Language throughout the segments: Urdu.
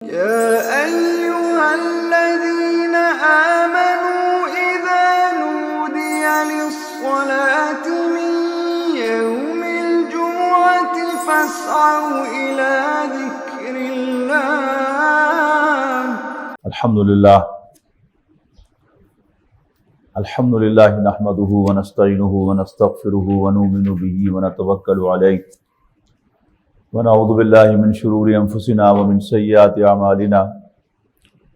يا أيها الذين آمنوا إذا نودي للصلاة من يوم الجمعة فاسعوا إلى ذكر الله. الحمد لله نحمده ونستعينه ونستغفره ونؤمن به ونتوكل عليه ونعوذ بالله من شرور أنفسنا ومن سيئات أعمالنا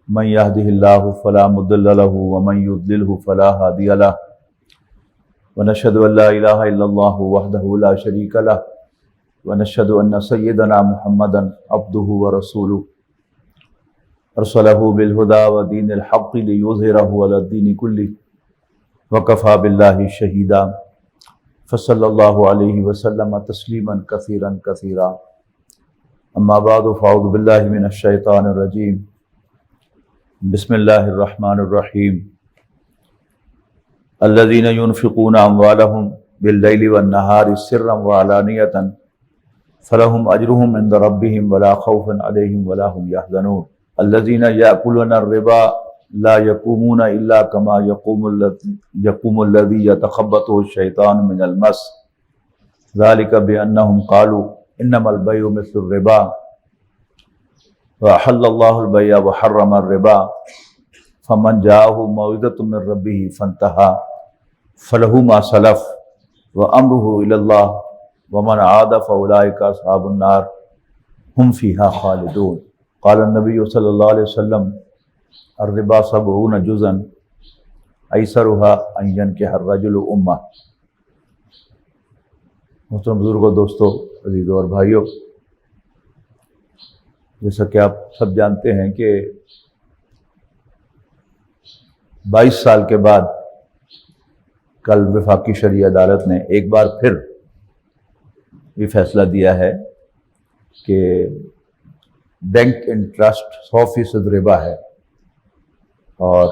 من يهده الله فلا مضل له ومن يضلله فلا هادي له ونشهد أن لا إله إلا الله وحده لا شريك له ونشهد أن سيدنا محمدا عبده ورسوله أرسله بالهدى ودين الحق ليظهره على الدين كله وكفى بالله شهيدا فصلى الله عليه وسلم تسليما كثيرا كثيرا اما بعد فاعوذ بالله من الشيطان الرجيم بسم الله الرحمن الرحيم الذين ينفقون اموالهم بالليل والنهار سرا وعلانية فلهم اجرهم عند ربهم ولا خوف عليهم ولا هم يحزنون الذين يأكلون الربا لا يقومون إلا كما يقوم الذي يتخبطه الشيطان من المس ذلك بأنهم قالوا إنما البيع مثل الربا وأحل الله البيع وحرم الربا فمن جاءه موعظة من ربه فانتهى فله ما سلف وأمره إلى الله ومن عاد فأولئك أصحاب النار هم فيها خالدون قال النبي صلى الله عليه وسلم الربا 70 جزءا ایسرها ان ينكح الرجل امه. محترم بزرگوں، دوستوں، عزیزوں اور بھائیوں، جیسا کہ آپ سب جانتے ہیں کہ 22 سال کے بعد کل وفاقی شرعی عدالت نے ایک بار پھر یہ فیصلہ دیا ہے کہ بینک انٹرسٹ 100% ربا ہے، اور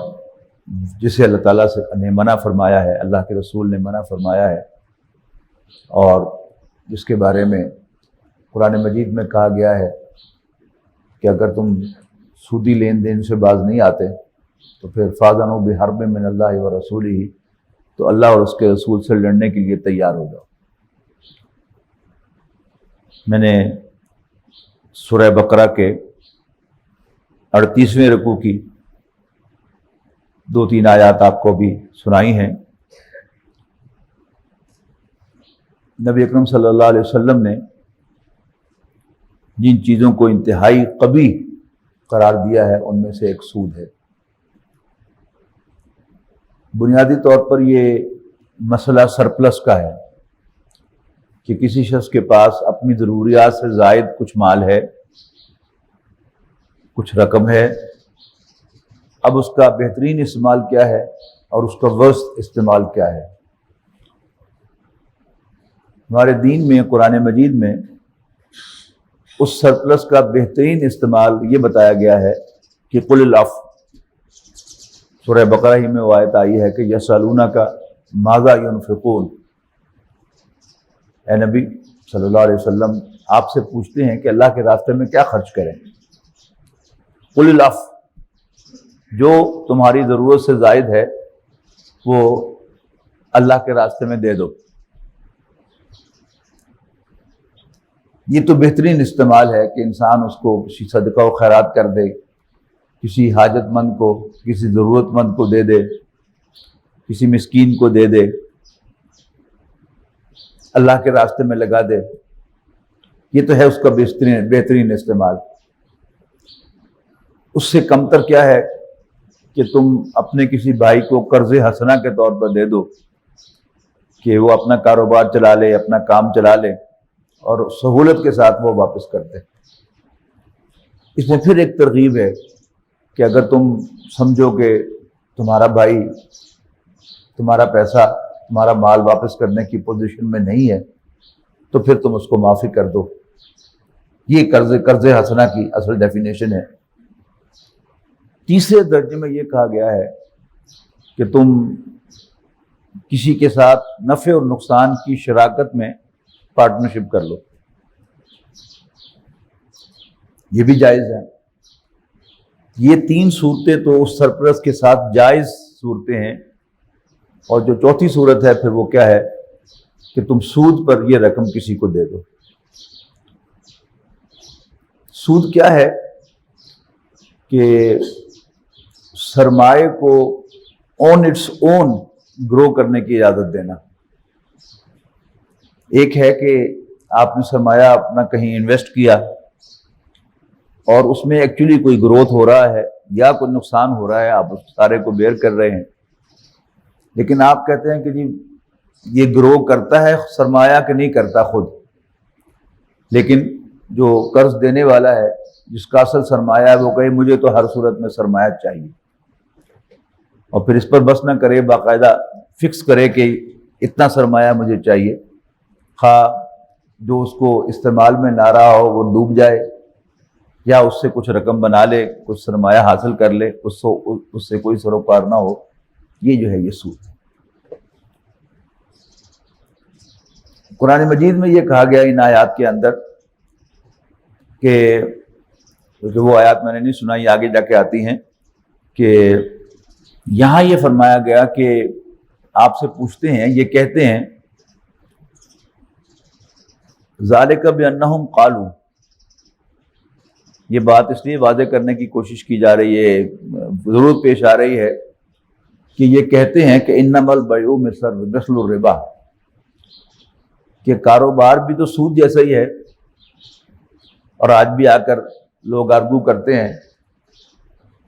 جسے اللہ تعالیٰ نے منع فرمایا ہے، اللہ کے رسول نے منع فرمایا ہے، اور جس کے بارے میں قرآن مجید میں کہا گیا ہے کہ اگر تم سودی لین دین سے باز نہیں آتے تو پھر فاذنوا بحرب من اللہ ورسولہ، تو اللہ اور اس کے رسول سے لڑنے کے لیے تیار ہو جاؤ۔ میں نے سورہ بقرہ کے 38ویں رکوع کی 2-3 آیات آپ کو بھی سنائی ہیں۔ نبی اکرم صلی اللہ علیہ وسلم نے جن چیزوں کو انتہائی قبیح قرار دیا ہے ان میں سے ایک سود ہے۔ بنیادی طور پر یہ مسئلہ سرپلس کا ہے کہ کسی شخص کے پاس اپنی ضروریات سے زائد کچھ مال ہے، کچھ رقم ہے، اب اس کا بہترین استعمال کیا ہے اور اس کا ورسٹ استعمال کیا ہے۔ ہمارے دین میں، قرآن مجید میں اس سرپلس کا بہترین استعمال یہ بتایا گیا ہے کہ قل العفو، سورہ بقرہ ہی میں وہ آیت آئی ہے کہ یسألونک ماذا ينفقون، اے نبی صلی اللہ علیہ وسلم آپ سے پوچھتے ہیں کہ اللہ کے راستے میں کیا خرچ کریں۔ قل العفو، جو تمہاری ضرورت سے زائد ہے وہ اللہ کے راستے میں دے دو۔ یہ تو بہترین استعمال ہے کہ انسان اس کو کسی صدقہ و خیرات کر دے، کسی حاجت مند کو، کسی ضرورت مند کو دے دے، کسی مسکین کو دے دے، اللہ کے راستے میں لگا دے۔ یہ تو ہے اس کا بہترین استعمال۔ اس سے کمتر کیا ہے کہ تم اپنے کسی بھائی کو قرض حسنہ کے طور پر دے دو کہ وہ اپنا کاروبار چلا لے، اپنا کام چلا لے، اور سہولت کے ساتھ وہ واپس کر دے۔ اس میں پھر ایک ترغیب ہے کہ اگر تم سمجھو کہ تمہارا بھائی تمہارا پیسہ، تمہارا مال واپس کرنے کی پوزیشن میں نہیں ہے تو پھر تم اس کو معافی کر دو۔ یہ قرض حسنہ کی اصل ڈیفینیشن ہے۔ تیسرے درجے میں یہ کہا گیا ہے کہ تم کسی کے ساتھ نفع اور نقصان کی شراکت میں پارٹنرشپ کر لو، یہ بھی جائز ہے۔ یہ 3 صورتیں تو اس سرپرست کے ساتھ جائز صورتیں ہیں، اور جو چوتھی صورت ہے پھر وہ کیا ہے کہ تم سود پر یہ رقم کسی کو دے دو۔ سود کیا ہے کہ سرمائے کو آن اٹس اون گرو کرنے کی اجازت دینا۔ ایک ہے کہ آپ نے سرمایہ اپنا کہیں انویسٹ کیا اور اس میں ایکچولی کوئی گروتھ ہو رہا ہے یا کوئی نقصان ہو رہا ہے، آپ اس سارے کو بیئر کر رہے ہیں، لیکن آپ کہتے ہیں کہ جی یہ گرو کرتا ہے سرمایہ کہ نہیں کرتا خود، لیکن جو قرض دینے والا ہے جس کا اصل سرمایہ ہے وہ کہے مجھے تو ہر صورت میں سرمایہ چاہیے، اور پھر اس پر بس نہ کرے، باقاعدہ فکس کرے کہ اتنا سرمایہ مجھے چاہیے، خواہ جو اس کو استعمال میں نہ رہا ہو وہ ڈوب جائے یا اس سے کچھ رقم بنا لے، کچھ سرمایہ حاصل کر لے، اس سے کوئی سروکار نہ ہو۔ یہ جو ہے یہ سود ہے۔ قرآن مجید میں یہ کہا گیا ان آیات کے اندر کہ جو وہ آیات میں نے نہیں سنائی، آگے جا کے آتی ہیں، کہ یہاں یہ فرمایا گیا کہ آپ سے پوچھتے ہیں، یہ کہتے ہیں ذالک بانہم قالوا، یہ بات اس لیے واضح کرنے کی کوشش کی جا رہی ہے، ضرورت پیش آ رہی ہے کہ یہ کہتے ہیں کہ انما البیع مثل الربا، کہ کاروبار بھی تو سود جیسا ہی ہے، اور آج بھی آ کر لوگ آرگو کرتے ہیں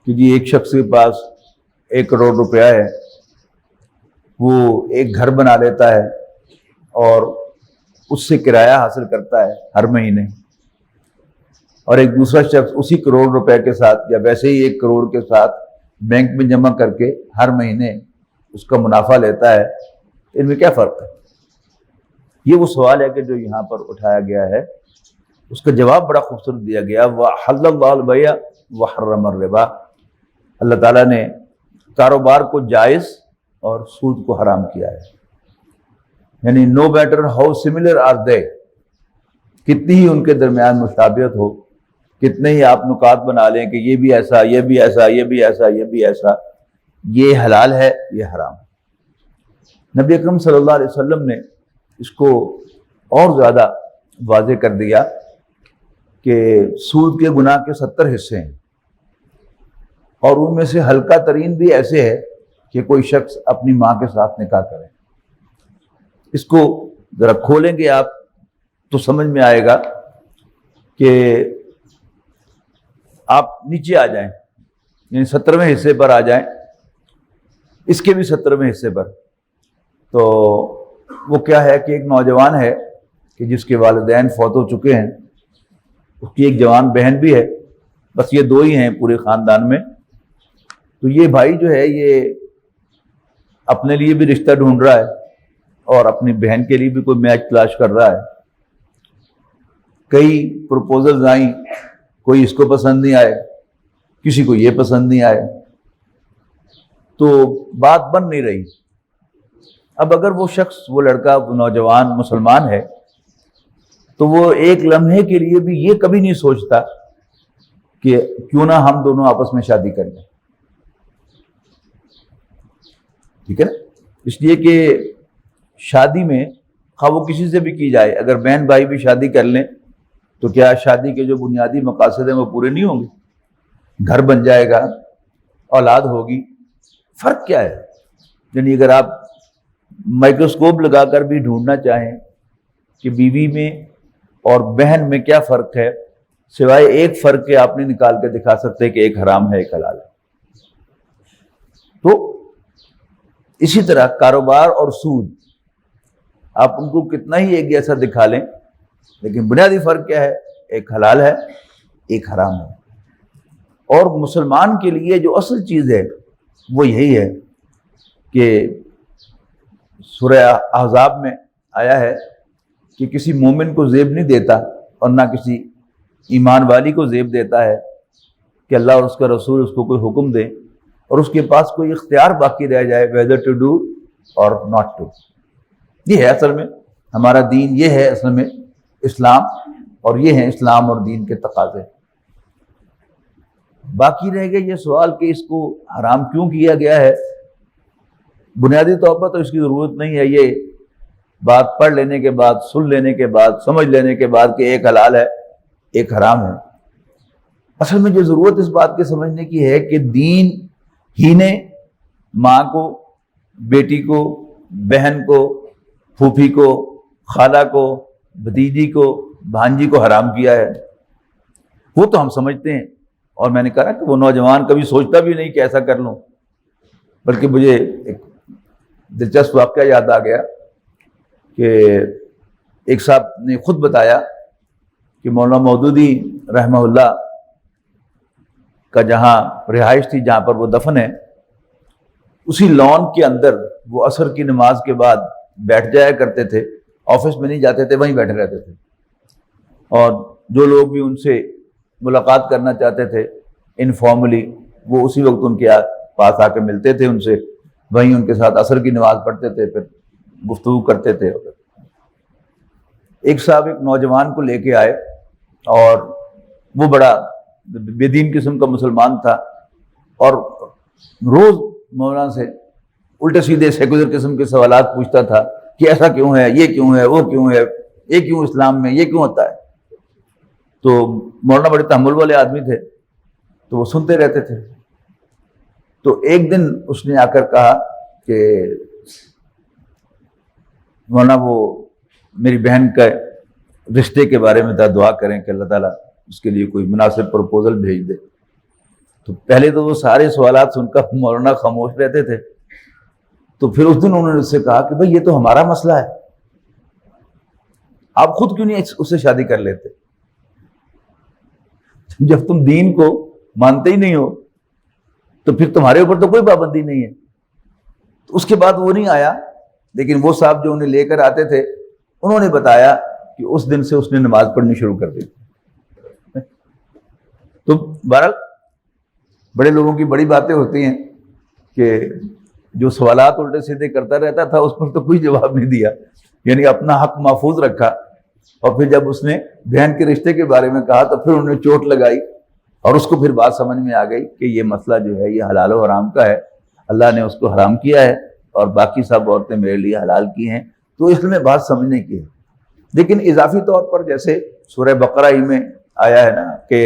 کہ جی ایک شخص کے پاس 1 کروڑ روپیہ ہے، وہ ایک گھر بنا لیتا ہے اور اس سے کرایہ حاصل کرتا ہے ہر مہینے، اور ایک دوسرا شخص اسی کروڑ روپے کے ساتھ یا ویسے ہی 1 کروڑ کے ساتھ بینک میں جمع کر کے ہر مہینے اس کا منافع لیتا ہے۔ ان میں کیا فرق ہے؟ یہ وہ سوال ہے کہ جو یہاں پر اٹھایا گیا ہے، اس کا جواب بڑا خوبصورت دیا گیا، وَأَحَلَّ اللَّهُ الْبَيْعَ وَحَرَّمَ الرِّبَا، اللہ تعالیٰ نے کاروبار کو جائز اور سود کو حرام کیا ہے۔ یعنی no matter how similar are they, کتنی ہی ان کے درمیان مشابہت ہو، کتنے ہی آپ نکات بنا لیں کہ یہ بھی ایسا، یہ بھی ایسا، یہ بھی ایسا، یہ بھی ایسا، یہ حلال ہے، یہ حرام۔ نبی اکرم صلی اللہ علیہ وسلم نے اس کو اور زیادہ واضح کر دیا کہ سود کے گناہ کے 70 حصے ہیں، اور ان میں سے ہلکا ترین بھی ایسے ہے کہ کوئی شخص اپنی ماں کے ساتھ نکاح کرے۔ اس کو ذرا کھولیں گے آپ تو سمجھ میں آئے گا کہ آپ نیچے آ جائیں، یعنی 70ویں حصے پر آ جائیں، اس کے بھی 70ویں حصے پر۔ تو وہ کیا ہے کہ ایک نوجوان ہے کہ جس کے والدین فوت ہو چکے ہیں، اس کی ایک جوان بہن بھی ہے، بس یہ 2 ہی ہیں پورے خاندان میں۔ تو یہ بھائی جو ہے یہ اپنے لیے بھی رشتہ ڈھونڈ رہا ہے اور اپنی بہن کے لیے بھی کوئی میچ تلاش کر رہا ہے۔ کئی پروپوزلز آئیں، کوئی اس کو پسند نہیں آئے، کسی کو یہ پسند نہیں آئے، تو بات بن نہیں رہی۔ اب اگر وہ شخص، وہ لڑکا، وہ نوجوان مسلمان ہے تو وہ ایک لمحے کے لیے بھی یہ کبھی نہیں سوچتا کہ کیوں نہ ہم دونوں آپس میں شادی کر لیں، ٹھیک ہے نا؟ اس لیے کہ شادی میں خواہ وہ کسی سے بھی کی جائے، اگر بہن بھائی بھی شادی کر لیں تو کیا شادی کے جو بنیادی مقاصد ہیں وہ پورے نہیں ہوں گے؟ گھر بن جائے گا، اولاد ہوگی، فرق کیا ہے؟ یعنی اگر آپ مائکروسکوپ لگا کر بھی ڈھونڈنا چاہیں کہ بیوی میں اور بہن میں کیا فرق ہے، سوائے ایک فرق کے آپ نہیں نکال کے دکھا سکتے کہ ایک حرام ہے ایک حلال ہے۔ تو اسی طرح کاروبار اور سود، آپ ان کو کتنا ہی ایک جیسا دکھا لیں، لیکن بنیادی فرق کیا ہے؟ ایک حلال ہے، ایک حرام ہے۔ اور مسلمان کے لیے جو اصل چیز ہے وہ یہی ہے کہ سورہ احزاب میں آیا ہے کہ کسی مومن کو زیب نہیں دیتا اور نہ کسی ایمان والی کو زیب دیتا ہے کہ اللہ اور اس کا رسول اس کو کوئی حکم دے اور اس کے پاس کوئی اختیار باقی رہ جائے whether to do or not to۔ یہ ہے اصل میں ہمارا دین، یہ ہے اصل میں اسلام، اور یہ ہیں اسلام اور دین کے تقاضے۔ باقی رہ گیا یہ سوال کہ اس کو حرام کیوں کیا گیا ہے. بنیادی طور پر تو اس کی ضرورت نہیں ہے، یہ بات پڑھ لینے کے بعد، سن لینے کے بعد، سمجھ لینے کے بعد کہ ایک حلال ہے ایک حرام ہے. اصل میں جو ضرورت اس بات کے سمجھنے کی ہے کہ دین ہی نے ماں کو، بیٹی کو، بہن کو، پھوپھی کو، خالہ کو، بھتیجی کو، بھانجی کو حرام کیا ہے. وہ تو ہم سمجھتے ہیں، اور میں نے کہا کہ وہ نوجوان کبھی سوچتا بھی نہیں کہ ایسا کر لوں. بلکہ مجھے ایک دلچسپ واقعہ یاد آ گیا کہ ایک صاحب نے خود بتایا کہ مولانا مودودی رحمہ اللہ کا جہاں رہائش تھی، جہاں پر وہ دفن ہے، اسی لان کے اندر وہ عصر کی نماز کے بعد بیٹھ جایا کرتے تھے. آفس میں نہیں جاتے تھے، وہیں بیٹھے رہتے تھے، اور جو لوگ بھی ان سے ملاقات کرنا چاہتے تھے انفارملی، وہ اسی وقت ان کے پاس آ کے ملتے تھے ان سے، وہیں ان کے ساتھ عصر کی نماز پڑھتے تھے، پھر گفتگو کرتے تھے. ایک صاحب ایک نوجوان کو لے کے آئے، اور وہ بڑا بے دین قسم کا مسلمان تھا، اور روز مولانا سے الٹے سیدھے سیکولر قسم کے سوالات پوچھتا تھا کہ ایسا کیوں ہے، یہ کیوں ہے، وہ کیوں ہے، یہ کیوں اسلام میں، یہ کیوں ہوتا ہے. تو مولانا بڑے تحمل والے آدمی تھے، تو وہ سنتے رہتے تھے. تو ایک دن اس نے آ کر کہا کہ مولانا وہ میری بہن کا رشتے کے بارے میں دعا کریں کہ اللہ تعالیٰ اس کے لیے کوئی مناسب پروپوزل بھیج دے. تو پہلے تو وہ سارے سوالات سن کر مولانا خاموش رہتے تھے. تو پھر اس دن انہوں نے اس سے کہا کہ بھئی یہ تو ہمارا مسئلہ ہے، آپ خود کیوں نہیں اس سے شادی کر لیتے؟ جب تم دین کو مانتے ہی نہیں ہو تو پھر تمہارے اوپر تو کوئی پابندی نہیں ہے. تو اس کے بعد وہ نہیں آیا، لیکن وہ صاحب جو انہیں لے کر آتے تھے انہوں نے بتایا کہ اس دن سے اس نے نماز پڑھنی شروع کر دی. تو بہرحال بڑے لوگوں کی بڑی باتیں ہوتی ہیں کہ جو سوالات الٹے سیدھے کرتا رہتا تھا اس پر تو کوئی جواب نہیں دیا، یعنی اپنا حق محفوظ رکھا. اور پھر جب اس نے بہن کے رشتے کے بارے میں کہا تو پھر انہوں نے چوٹ لگائی، اور اس کو پھر بات سمجھ میں آ گئی کہ یہ مسئلہ جو ہے یہ حلال و حرام کا ہے. اللہ نے اس کو حرام کیا ہے اور باقی سب عورتیں میرے لیے حلال کی ہیں. تو اس میں بات سمجھنے کی ہے. لیکن اضافی طور پر جیسے سورہ بقرہ ہی میں آیا ہے نا کہ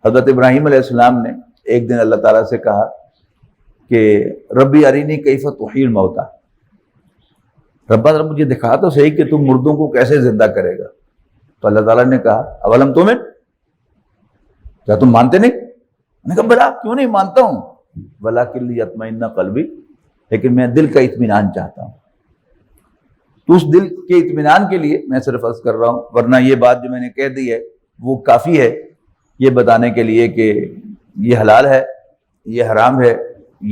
حضرت ابراہیم علیہ السلام نے ایک دن اللہ تعالیٰ سے کہا کہ ربی ارینی کیف تحیی الموتیٰ، ربا ذرا مجھے دکھا تو صحیح کہ تم مردوں کو کیسے زندہ کرے گا. تو اللہ تعالیٰ نے کہا اولم تؤمن، کیا تم مانتے نہیں؟ میں نے کہا بلا کیوں نہیں مانتا ہوں، ولکن لیطمئن قلبی، لیکن میں دل کا اطمینان چاہتا ہوں. تو اس دل کے اطمینان کے لیے میں صرف عرض کر رہا ہوں، ورنہ یہ بات جو میں نے کہہ دی ہے وہ کافی ہے یہ بتانے کے لیے کہ یہ حلال ہے، یہ حرام ہے،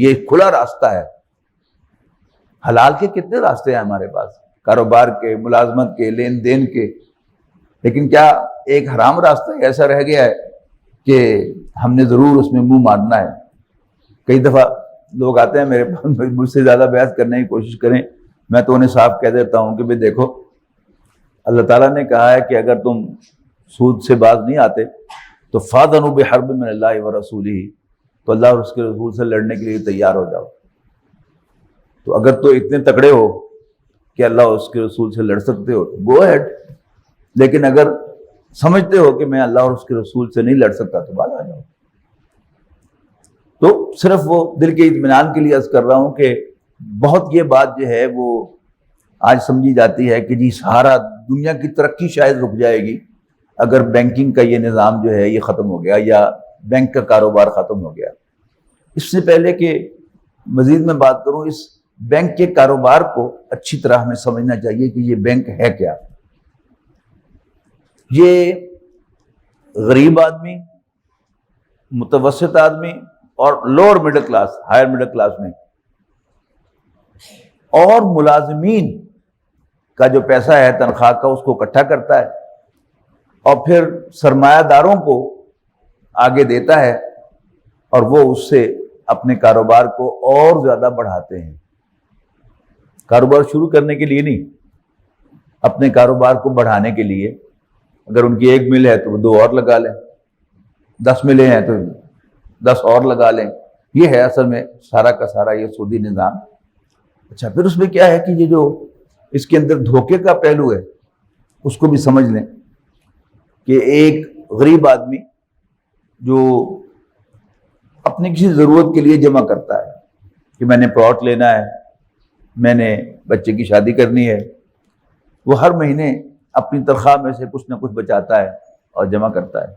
یہ کھلا راستہ ہے. حلال کے کتنے راستے ہیں ہمارے پاس، کاروبار کے، ملازمت کے، لین دین کے، لیکن کیا ایک حرام راستہ ایسا رہ گیا ہے کہ ہم نے ضرور اس میں منہ مارنا ہے. کئی دفعہ لوگ آتے ہیں میرے پاس، مجھ سے زیادہ بحث کرنے کی کوشش کریں، میں تو انہیں صاف کہہ دیتا ہوں کہ بھئی دیکھو اللہ تعالیٰ نے کہا ہے کہ اگر تم سود سے باز نہیں آتے تو فَاذَنُوا بِحَرْبٍ مِّنَ اللَّهِ وَرَسُولِهِ، تو اللہ اور اس کے رسول سے لڑنے کے لیے تیار ہو جاؤ. تو اگر تو اتنے تکڑے ہو کہ اللہ اور اس کے رسول سے لڑ سکتے ہو تو گو ایڈ، لیکن اگر سمجھتے ہو کہ میں اللہ اور اس کے رسول سے نہیں لڑ سکتا تو باز آ جاؤ. تو صرف وہ دل کے اطمینان کے لیے عرض کر رہا ہوں کہ بہت یہ بات جو ہے وہ آج سمجھی جاتی ہے کہ جی سارا دنیا کی ترقی شاید رک جائے گی اگر بینکنگ کا یہ نظام جو ہے یہ ختم ہو گیا یا بینک کا کاروبار ختم ہو گیا. اس سے پہلے کہ مزید میں بات کروں، اس بینک کے کاروبار کو اچھی طرح ہمیں سمجھنا چاہیے کہ یہ بینک ہے کیا. یہ غریب آدمی، متوسط آدمی اور lower middle class, higher middle class میں، اور ملازمین کا جو پیسہ ہے تنخواہ کا اس کو اکٹھا کرتا ہے اور پھر سرمایہ داروں کو آگے دیتا ہے اور وہ اس سے اپنے کاروبار کو اور زیادہ بڑھاتے ہیں. کاروبار شروع کرنے کے لیے نہیں، اپنے کاروبار کو بڑھانے کے لیے. اگر ان کی ایک مل ہے تو وہ 2 اور لگا لیں، 10 ملیں ہیں تو 10 اور لگا لیں. یہ ہے اصل میں سارا کا سارا یہ سودی نظام. اچھا پھر اس میں کیا ہے کہ یہ جو اس کے اندر دھوکے کا پہلو ہے اس کو بھی سمجھ لیں کہ ایک غریب آدمی جو اپنی کسی ضرورت کے لیے جمع کرتا ہے کہ میں نے پلاٹ لینا ہے, میں نے بچے کی شادی کرنی ہے, وہ ہر مہینے اپنی تنخواہ میں سے کچھ نہ کچھ بچاتا ہے اور جمع کرتا ہے.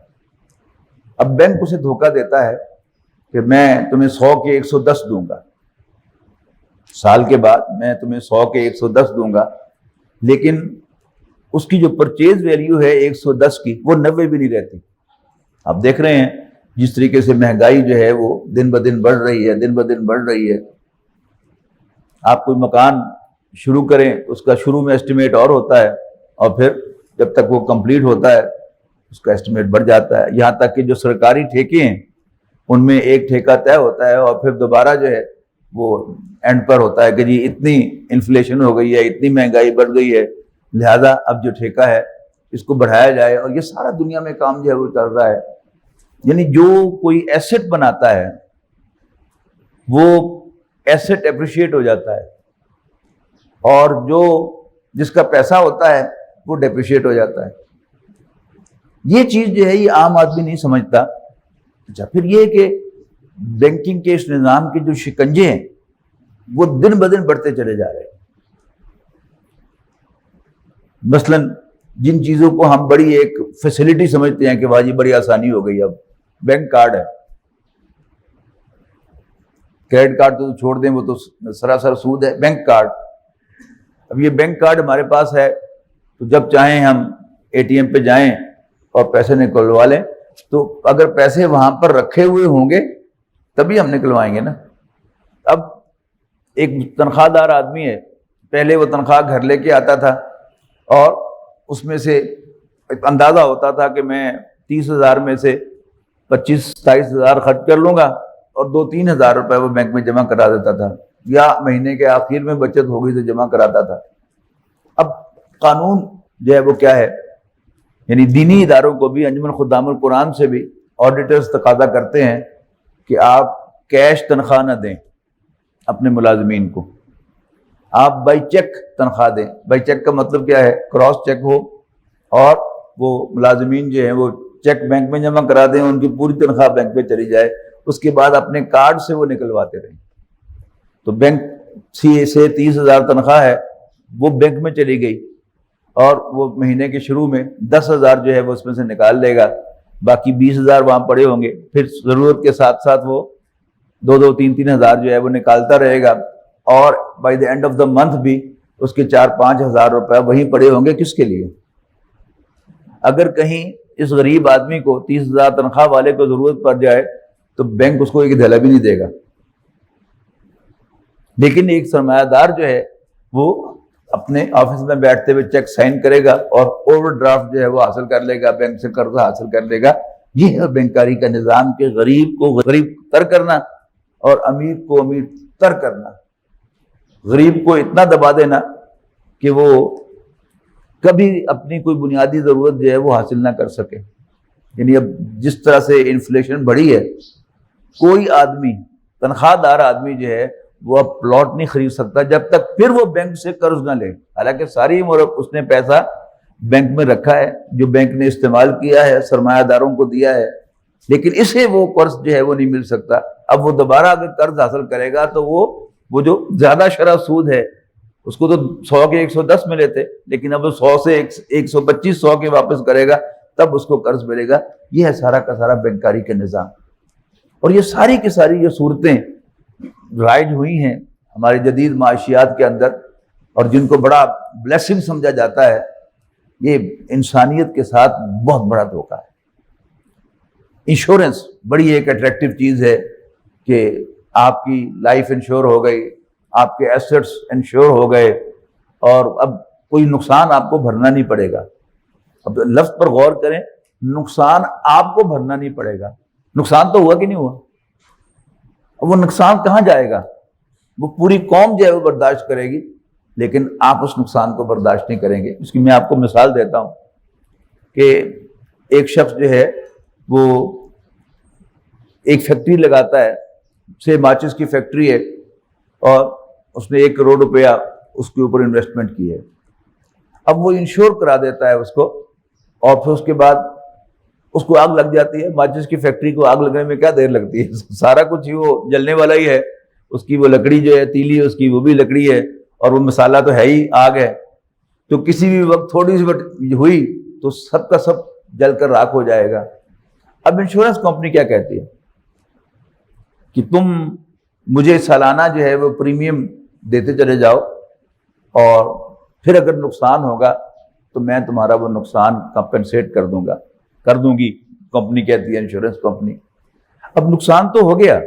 اب بینک اسے دھوکہ دیتا ہے کہ میں تمہیں 100 کے 110 دوں گا, سال کے بعد میں تمہیں 100 کے 110 دوں گا, لیکن اس کی جو پرچیز ویلیو ہے 110 کی وہ 90 بھی نہیں رہتی. آپ دیکھ رہے ہیں جس طریقے سے مہنگائی جو ہے وہ دن بدن بڑھ رہی ہے, دن بدن بڑھ رہی ہے. آپ کوئی مکان شروع کریں اس کا شروع میں اسٹیمیٹ اور ہوتا ہے اور پھر جب تک وہ کمپلیٹ ہوتا ہے اس کا اسٹیمیٹ بڑھ جاتا ہے, یہاں تک کہ جو سرکاری ٹھیکے ہیں ان میں ایک ٹھیکہ طے ہوتا ہے اور پھر دوبارہ جو ہے وہ اینڈ پر ہوتا ہے کہ جی اتنی انفلیشن ہو گئی ہے, اتنی مہنگائی بڑھ گئی ہے, لہذا اب جو ٹھیکہ ہے اس کو بڑھایا جائے. اور یہ سارا دنیا میں کام جو ہے وہ چل رہا ہے. یعنی جو کوئی ایسٹ بناتا ہے وہ ایسٹ اپریشیٹ ہو جاتا ہے اور جو جس کا پیسہ ہوتا ہے وہ ڈیپریشیٹ ہو جاتا ہے. یہ چیز جو ہے یہ عام آدمی نہیں سمجھتا. اچھا پھر یہ کہ بینکنگ کے اس نظام کے جو شکنجے ہیں وہ دن بدن بڑھتے چلے جا رہے ہیں. مثلا جن چیزوں کو ہم بڑی ایک فیسلٹی سمجھتے ہیں کہ واہ جی بڑی آسانی ہو گئی, اب بینک کارڈ ہے, کریڈٹ کارڈ تو چھوڑ دیں وہ تو سراسر سود ہے. بینک کارڈ, اب یہ بینک کارڈ ہمارے پاس ہے تو جب چاہیں ہم اے ٹی ایم پہ جائیں اور پیسے نکلوا لیں, تو اگر پیسے وہاں پر رکھے ہوئے ہوں گے تبھی ہم نکلوائیں گے نا. اب ایک تنخواہ دار آدمی ہے, پہلے وہ تنخواہ گھر لے کے آتا تھا اور اس میں سے ایک اندازہ ہوتا تھا کہ میں 30,000 میں سے 25-27 ہزار خرچ کر لوں گا اور 2-3 ہزار روپے وہ بینک میں جمع کرا دیتا تھا, یا مہینے کے آخر میں بچت ہو گئی تو جمع کراتا تھا. اب قانون جو ہے وہ کیا ہے, یعنی دینی اداروں کو بھی, انجمن خدام القرآن سے بھی آڈیٹرز تقاضا کرتے ہیں کہ آپ کیش تنخواہ نہ دیں اپنے ملازمین کو, آپ بائی چیک تنخواہ دیں. بائی چیک کا مطلب کیا ہے, کراس چیک ہو اور وہ ملازمین جو ہیں وہ چیک بینک میں جمع کرا دیں, ان کی پوری تنخواہ بینک میں چلی جائے, اس کے بعد اپنے کارڈ سے وہ نکلواتے رہیں. تو بینک سے 30,000 تنخواہ ہے وہ بینک میں چلی گئی اور وہ مہینے کے شروع میں 10,000 جو ہے وہ اس میں سے نکال لے گا, باقی 20,000 وہاں پڑے ہوں گے. پھر ضرورت کے ساتھ ساتھ وہ 2-3 ہزار جو ہے وہ نکالتا رہے گا, اور by the end of the month بھی اس کے 4-5 ہزار روپے وہیں پڑے ہوں گے. کس کے لیے؟ اگر کہیں اس غریب آدمی کو 30,000 تنخواہ والے کو ضرورت پڑ جائے تو بینک اس کو ایک دھیلا بھی نہیں دے گا. لیکن ایک سرمایہ دار جو ہے وہ اپنے آفس میں بیٹھتے ہوئے چیک سائن کرے گا اور اوور ڈرافٹ جو ہے وہ حاصل کر لے گا, بینک سے قرضہ حاصل کر لے گا. یہ ہے بینکاری کا نظام کہ غریب کو غریب تر کرنا اور امیر کو امیر تر کرنا. غریب کو اتنا دبا دینا کہ وہ کبھی اپنی کوئی بنیادی ضرورت جو ہے وہ حاصل نہ کر سکے. یعنی اب جس طرح سے انفلیشن بڑھی ہے, کوئی آدمی, تنخواہ دار آدمی جو ہے وہ اب پلاٹ نہیں خرید سکتا جب تک پھر وہ بینک سے قرض نہ لے. حالانکہ ساری عمر اس نے پیسہ بینک میں رکھا ہے جو بینک نے استعمال کیا ہے, سرمایہ داروں کو دیا ہے, لیکن اسے وہ قرض جو ہے وہ نہیں مل سکتا. اب وہ دوبارہ اگر قرض حاصل کرے گا تو وہ جو زیادہ شرح سود ہے اس کو تو 100 کے 110 ملے تھے, لیکن اب وہ 100 سے 125 کے واپس کرے گا تب اس کو قرض ملے گا. یہ ہے سارا کا سارا بینکاری کا نظام. اور یہ ساری کی ساری یہ صورتیں رائج ہوئی ہیں ہماری جدید معاشیات کے اندر, اور جن کو بڑا بلیسنگ سمجھا جاتا ہے, یہ انسانیت کے ساتھ بہت بڑا دھوکہ ہے. انشورنس بڑی ایک اٹریکٹیو چیز ہے کہ آپ کی لائف انشور ہو گئی, آپ کے ایسٹس انشور ہو گئے, اور اب کوئی نقصان آپ کو بھرنا نہیں پڑے گا. اب لفظ پر غور کریں, نقصان آپ کو بھرنا نہیں پڑے گا. نقصان تو ہوا کہ نہیں ہوا؟ اب وہ نقصان کہاں جائے گا؟ وہ پوری قوم جو ہے وہ برداشت کرے گی, لیکن آپ اس نقصان کو برداشت نہیں کریں گے. اس کی میں آپ کو مثال دیتا ہوں کہ ایک شخص جو ہے وہ ایک فیکٹری لگاتا ہے، سے ماچس کی فیکٹری ہے، اور اس نے 1 کروڑ روپیہ اس کے اوپر انویسٹمنٹ کی ہے. اب وہ انشور کرا دیتا ہے اس کو، اور پھر اس کے بعد اس کو آگ لگ جاتی ہے. ماچس کی فیکٹری کو آگ لگنے میں کیا دیر لگتی ہے، سارا کچھ ہی وہ جلنے والا ہی ہے. اس کی وہ لکڑی جو ہے تیلی ہے اس کی، وہ بھی لکڑی ہے، اور وہ مسالہ تو ہے ہی آگ ہے. تو کسی بھی وقت تھوڑی سی ہوئی تو سب کا سب جل کر راکھ ہو جائے گا. اب انشورنس کمپنی کیا کہتی ہے کہ تم مجھے سالانہ جو ہے وہ پریمیم دیتے چلے جاؤ، اور پھر اگر نقصان ہوگا تو میں تمہارا وہ نقصان کمپنسیٹ کر دوں گی. کمپنی کہتی ہے، انشورنس کمپنی. اب نقصان تو ہو گیا،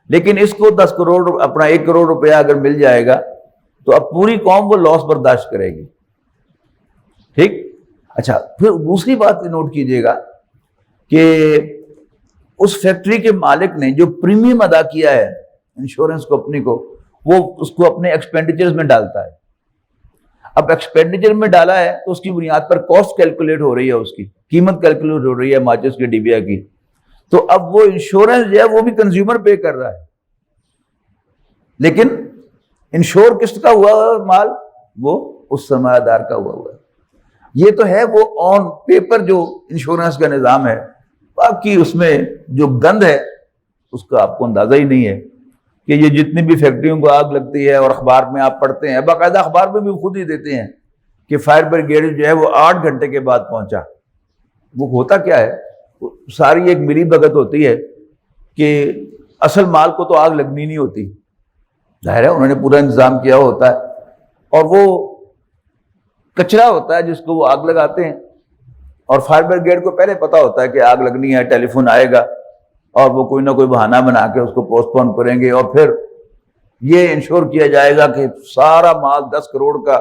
لیکن اس کو 10 کروڑ اپنا 1 کروڑ روپیہ اگر مل جائے گا تو اب پوری قوم وہ لاس برداشت کرے گی. ٹھیک. اچھا، پھر دوسری بات نوٹ کیجئے گا کہ اس فیکٹری کے مالک نے جو پریمیم ادا کیا ہے انشورنس کمپنی کو، وہ اس کو اپنے ایکسپینڈیچرز میں ڈالتا ہے. اب ایکسپینڈیچر میں ڈالا ہے تو اس کی بنیاد پر کاسٹ کیلکولیٹ ہو رہی ہے، اس کی قیمت کیلکولیٹ ہو رہی ہے ماچس کے ڈبیا کی. تو اب وہ انشورنس جو ہے وہ بھی کنزیومر پے کر رہا ہے، لیکن انشور کس کا ہوا ہے مال؟ وہ اس سرمایہ دار کا ہوا ہے. یہ تو ہے وہ آن پیپر جو انشورنس کا نظام ہے، باقی اس میں جو گند ہے اس کا آپ کو اندازہ ہی نہیں ہے کہ یہ جتنی بھی فیکٹریوں کو آگ لگتی ہے، اور اخبار میں آپ پڑھتے ہیں، باقاعدہ اخبار میں بھی خود ہی دیتے ہیں کہ فائر بریگیڈ جو ہے وہ 8 گھنٹے کے بعد پہنچا. وہ ہوتا کیا ہے، ساری ایک ملی بھگت ہوتی ہے کہ اصل مال کو تو آگ لگنی نہیں ہوتی. ظاہر ہے انہوں نے پورا انتظام کیا ہوتا ہے، اور وہ کچرا ہوتا ہے جس کو وہ آگ لگاتے ہیں. اور فائر بریگیڈ کو پہلے پتا ہوتا ہے کہ آگ لگنی ہے، ٹیلی فون آئے گا، اور وہ کوئی نہ کوئی بہانہ بنا کے اس کو پوسٹ پون کریں گے، اور پھر یہ انشور کیا جائے گا کہ سارا مال 10 کروڑ کا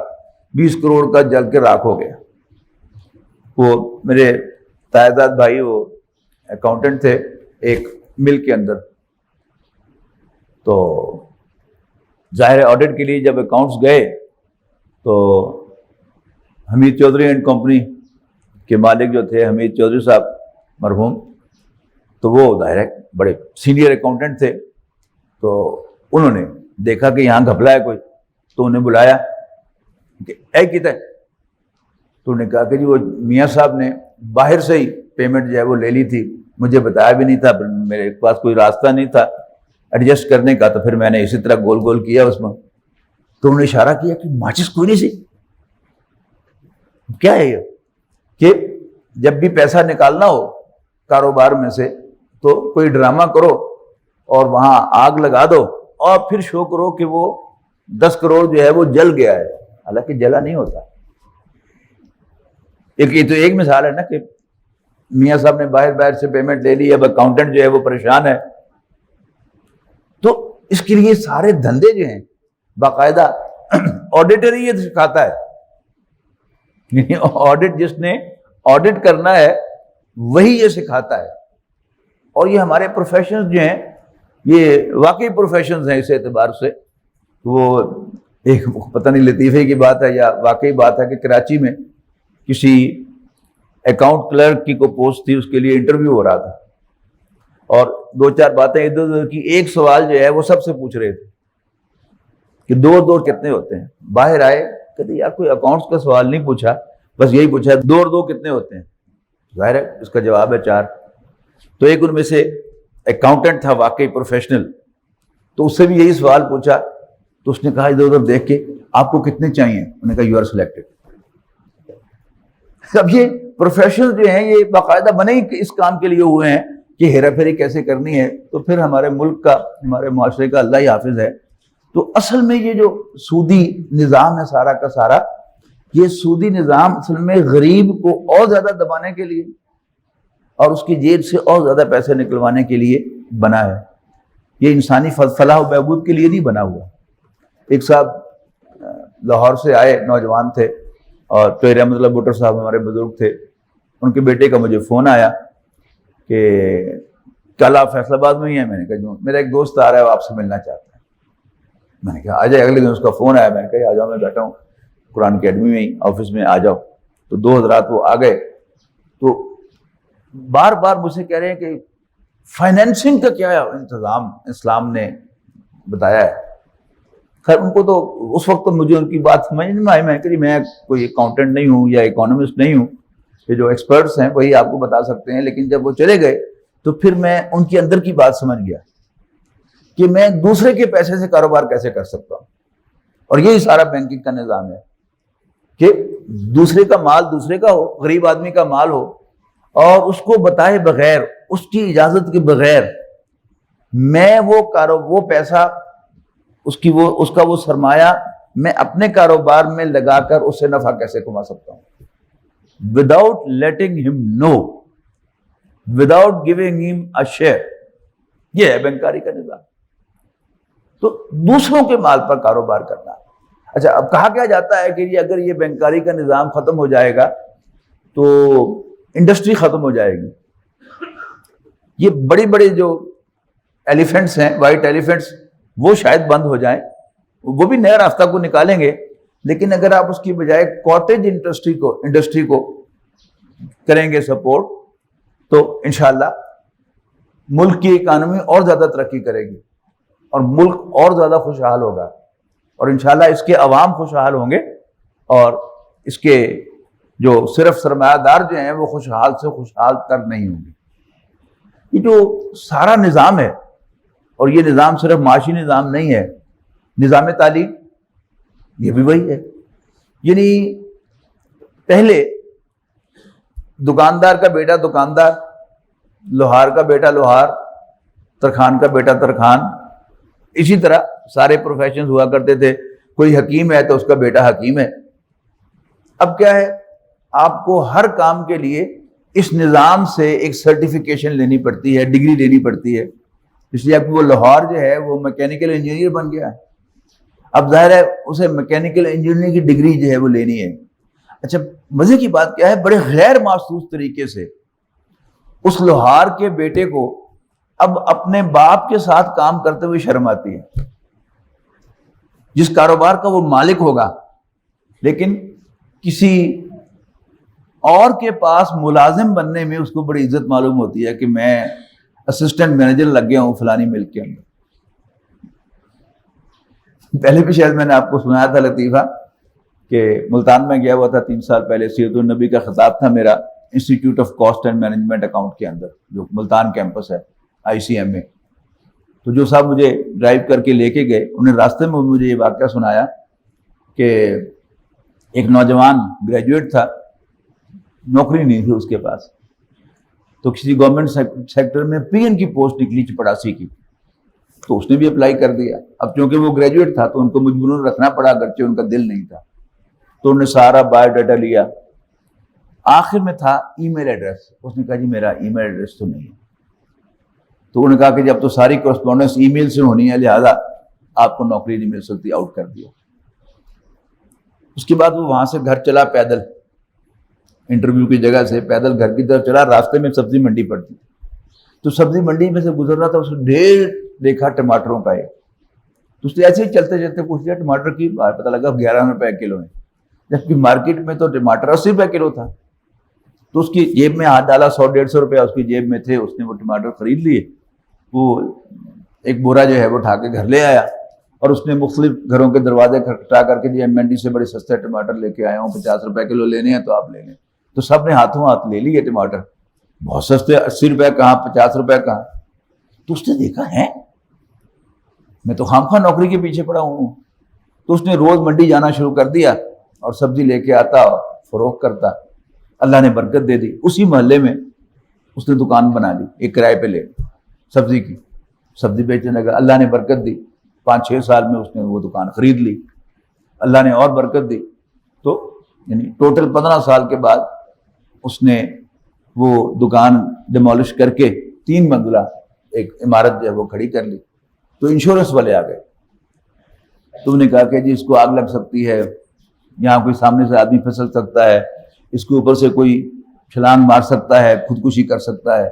20 کروڑ کا جل کے راکھ ہو گیا. وہ میرے تائیداد بھائی وہ اکاؤنٹنٹ تھے ایک مل کے اندر، تو ظاہر آڈٹ کے لیے جب اکاؤنٹس گئے تو حمید چودھری اینڈ کمپنی کے مالک جو تھے حمید چودھری صاحب مرحوم، تو وہ ظاہر ہے بڑے سینئر اکاؤنٹنٹ تھے. تو انہوں نے دیکھا کہ یہاں گھپلا ہے کوئی، تو انہیں بلایا کہ اے کتا ہے. تو انہوں نے کہا کہ جی وہ میاں صاحب نے باہر سے ہی پیمنٹ جو ہے وہ لے لی تھی، مجھے بتایا بھی نہیں تھا، میرے پاس کوئی راستہ نہیں تھا ایڈجسٹ کرنے کا، تو پھر میں نے اسی طرح گول گول کیا اس میں. تو انہوں نے اشارہ کیا کہ ماچس کوئی نہیں سی. کیا ہے یہ کہ جب بھی پیسہ نکالنا ہو کاروبار میں سے تو کوئی ڈرامہ کرو اور وہاں آگ لگا دو، اور پھر شو کرو کہ وہ 10 کروڑ جو ہے وہ جل گیا ہے، حالانکہ جلا نہیں ہوتا. یہ تو ایک مثال ہے نا کہ میاں صاحب نے باہر سے پیمنٹ لے لی، اب اکاؤنٹنٹ جو ہے وہ پریشان ہے. تو اس کے لیے سارے دھندے جو ہیں باقاعدہ آڈیٹر ہی یہ سکھاتا ہے. آڈٹ جس نے آڈٹ کرنا ہے وہی یہ سکھاتا ہے. اور یہ ہمارے پروفیشنز جو ہیں یہ واقعی پروفیشنز ہیں اس اعتبار سے. وہ ایک پتہ نہیں لطیفے کی بات ہے یا واقعی بات ہے کہ کراچی میں کسی اکاؤنٹ کلرک کی کو پوسٹ تھی، اس کے لیے انٹرویو ہو رہا تھا، اور 2-4 باتیں ادھر ادھر کی. ایک سوال جو ہے وہ سب سے پوچھ رہے تھے کہ 2 کتنے ہوتے ہیں. باہر آئے کہتے یار کوئی اکاؤنٹس کا سوال نہیں پوچھا، بس یہی پوچھا 2 کتنے ہوتے ہیں. ظاہر ہے اس کا جواب ہے 4. تو ایک ان میں سے اکاؤنٹنٹ تھا واقعی پروفیشنل، تو اس سے بھی یہی سوال پوچھا. تو اس نے کہا ادھر ادھر دیکھ کے آپ کو کتنے چاہیے؟ انہوں نے کہا یو آر سلیکٹڈ. اب یہ پروفیشنل جو ہیں یہ باقاعدہ بنے ہی اس کام کے لیے ہوئے ہیں کہ ہیرا پھیری کیسے کرنی ہے. تو پھر ہمارے ملک کا ہمارے معاشرے کا اللہ ہی حافظ ہے. تو اصل میں یہ جو سودی نظام ہے سارا کا سارا، یہ سودی نظام اصل میں غریب کو اور زیادہ دبانے کے لیے اور اس کی جیب سے اور زیادہ پیسے نکلوانے کے لیے بنا ہے. یہ انسانی فلاح و بہبود کے لیے نہیں بنا ہوا. ایک صاحب لاہور سے آئے، نوجوان تھے، اور تو رحمۃ اللہ بٹر صاحب ہمارے بزرگ تھے. ان کے بیٹے کا مجھے فون آیا کہ کل آپ فیصل آباد میں ہی ہیں. میں نے کہا جو میرا ایک دوست آ رہا ہے وہ آپ سے ملنا چاہتا ہے. میں نے کہا آ جائے. اگلے دن اس کا فون آیا، میں نے کہا آ جاؤ، میں بیٹھا ہوں قرآن اکیڈمی میں ہی آفس میں، آ جاؤ. تو 2 حضرات وہ آ گئے. تو بار بار مجھ سے کہہ رہے ہیں کہ فائنینسنگ کا کیا انتظام اسلام نے بتایا ہے. خیر ان کو تو اس وقت تو مجھے ان کی بات سمجھ نہیں آئی. میں کہ میں کوئی اکاؤنٹنٹ نہیں ہوں یا اکانومسٹ نہیں ہوں, یہ جو ایکسپرٹس ہیں وہی آپ کو بتا سکتے ہیں. لیکن جب وہ چلے گئے تو پھر میں ان کے اندر کی بات سمجھ گیا کہ میں دوسرے کے پیسے سے کاروبار کیسے کر سکتا ہوں. اور یہی سارا بینکنگ کا نظام ہے کہ دوسرے کا مال دوسرے کا ہو, غریب آدمی کا مال ہو, اور اس کو بتائے بغیر, اس کی اجازت کے بغیر میں وہ پیسہ اس کا وہ سرمایہ میں اپنے کاروبار میں لگا کر اس سے نفع کیسے کما سکتا ہوں, وداؤٹ لیٹنگ ہم نو, وداؤٹ گیونگ ہم اے شیئر. یہ ہے بینکاری کا نظام. تو دوسروں کے مال پر کاروبار کرنا. اچھا, اب کہا کیا جاتا ہے کہ اگر یہ بینکاری کا نظام ختم ہو جائے گا تو انڈسٹری ختم ہو جائے گی. یہ بڑی بڑی جو ایلیفنٹس ہیں, وائٹ ایلیفنٹس, وہ شاید بند ہو جائیں, وہ بھی نیا راستہ کو نکالیں گے. لیکن اگر آپ اس کی بجائے کاٹیج انڈسٹری کو کریں گے سپورٹ, تو انشاءاللہ ملک کی اکانومی اور زیادہ ترقی کرے گی اور ملک اور زیادہ خوشحال ہوگا, اور انشاءاللہ اس کے عوام خوشحال ہوں گے, اور اس کے جو صرف سرمایہ دار جو ہیں وہ خوشحال سے خوشحال تر نہیں ہوں گے. یہ جو سارا نظام ہے, اور یہ نظام صرف معاشی نظام نہیں ہے, نظام تعلیم یہ بھی وہی ہے. یعنی پہلے دکاندار کا بیٹا دکاندار, لوہار کا بیٹا لوہار, ترخان کا بیٹا ترخان, اسی طرح سارے پروفیشنز ہوا کرتے تھے. کوئی حکیم ہے تو اس کا بیٹا حکیم ہے. اب کیا ہے, آپ کو ہر کام کے لیے اس نظام سے ایک سرٹیفکیشن لینی پڑتی ہے, ڈگری لینی پڑتی ہے. اس لیے اب وہ لاہور جو ہے وہ میکینیکل انجینئر بن گیا ہے. اب ظاہر ہے اسے میکینیکل انجینئرنگ کی ڈگری جو ہے وہ لینی ہے. اچھا, مزے کی بات کیا ہے, بڑے غیر محسوس طریقے سے اس لوہار کے بیٹے کو اب اپنے باپ کے ساتھ کام کرتے ہوئے شرم آتی ہے. جس کاروبار کا وہ مالک ہوگا, لیکن کسی اور کے پاس ملازم بننے میں اس کو بڑی عزت معلوم ہوتی ہے کہ میں اسسٹنٹ مینیجر لگ گیا ہوں فلانی ملک کے اندر. پہلے بھی شاید میں نے آپ کو سنایا تھا لطیفہ کہ ملتان میں گیا ہوا تھا 3 سال پہلے, سیرت النبی کا خطاب تھا میرا institute of cost and management account کے اندر, جو ملتان کیمپس ہے ICM میں. تو جو صاحب مجھے ڈرائیو کر کے لے کے گئے, انہیں راستے میں مجھے یہ واقعہ سنایا کہ ایک نوجوان گریجویٹ تھا, نوکری نہیں تھی اس کے پاس, تو کسی گورنمنٹ سیکٹر میں PN کی پوسٹ نکلی چپڑاسی کی, تو اس نے بھی اپلائی کر دیا. اب چونکہ وہ گریجویٹ تھا تو ان کو مجبوراً رکھنا پڑا, اگرچہ ان کا دل نہیں تھا. تو انہوں نے سارا بایو ڈاٹا لیا, آخر میں تھا ای میل ایڈریس. اس نے کہا جی میرا ای میل ایڈریس تو نہیں ہے. تو انہوں نے کہا کہ جب تو ساری کورسپونڈنس ای میل سے ہونی ہے, لہذا آپ کو نوکری نہیں مل سکتی, آؤٹ کر دیا. اس کے بعد وہ وہاں سے گھر چلا پیدل, انٹرویو کی جگہ سے پیدل گھر کی طرف چلا. راستے میں سبزی منڈی پڑتی, تو سبزی منڈی میں سے گزر رہا تھا, اس نے ڈھیر دیکھا ٹماٹروں کا ایک. تو اس نے ایسے ہی چلتے چلتے پوچھ لیا ٹماٹر کی, پتہ لگا 11 روپے کلو ہے, جبکہ مارکیٹ میں تو ٹماٹر 80 روپے کلو تھا. تو اس کی جیب میں ہاتھ ڈالا, 100-150 روپے اس کی جیب میں تھے, اس نے وہ ٹماٹر خرید لیے. وہ ایک بورا جو ہے وہ اٹھا کے گھر لے آیا, اور اس نے مختلف گھروں کے دروازے کھٹکھٹا کر کے جی منڈی سے بڑے سستے ٹماٹر لے کے آیا ہوں, 50 روپے کلو لینے ہیں تو آپ لے لیں. تو سب نے ہاتھوں ہاتھ لے لیے ٹماٹر, بہت سستے, 80 روپے کہاں, 50 روپے کہاں. تو اس نے دیکھا ہے میں تو خام خواہ نوکری کے پیچھے پڑا ہوں. تو اس نے روز منڈی جانا شروع کر دیا اور سبزی لے کے آتا, فروخت کرتا. اللہ نے برکت دے دی. اسی محلے میں اس نے دکان بنا لی, ایک کرائے پہ لے سبزی کی, سبزی بیچنے لگا. اللہ نے برکت دی, 5-6 سال میں اس نے وہ دکان خرید لی. اللہ نے اور برکت دی. تو یعنی ٹوٹل 15 سال کے بعد اس نے وہ دکان ڈیمولش کر کے 3 منزلہ ایک عمارت جو ہے وہ کھڑی کر لی. تو انشورنس والے آ گئے. تو انہوں نے کہا کہ جی اس کو آگ لگ سکتی ہے, یہاں کوئی سامنے سے آدمی پھسل سکتا ہے, اس کے اوپر سے کوئی چھلانگ مار سکتا ہے, خودکشی کر سکتا ہے.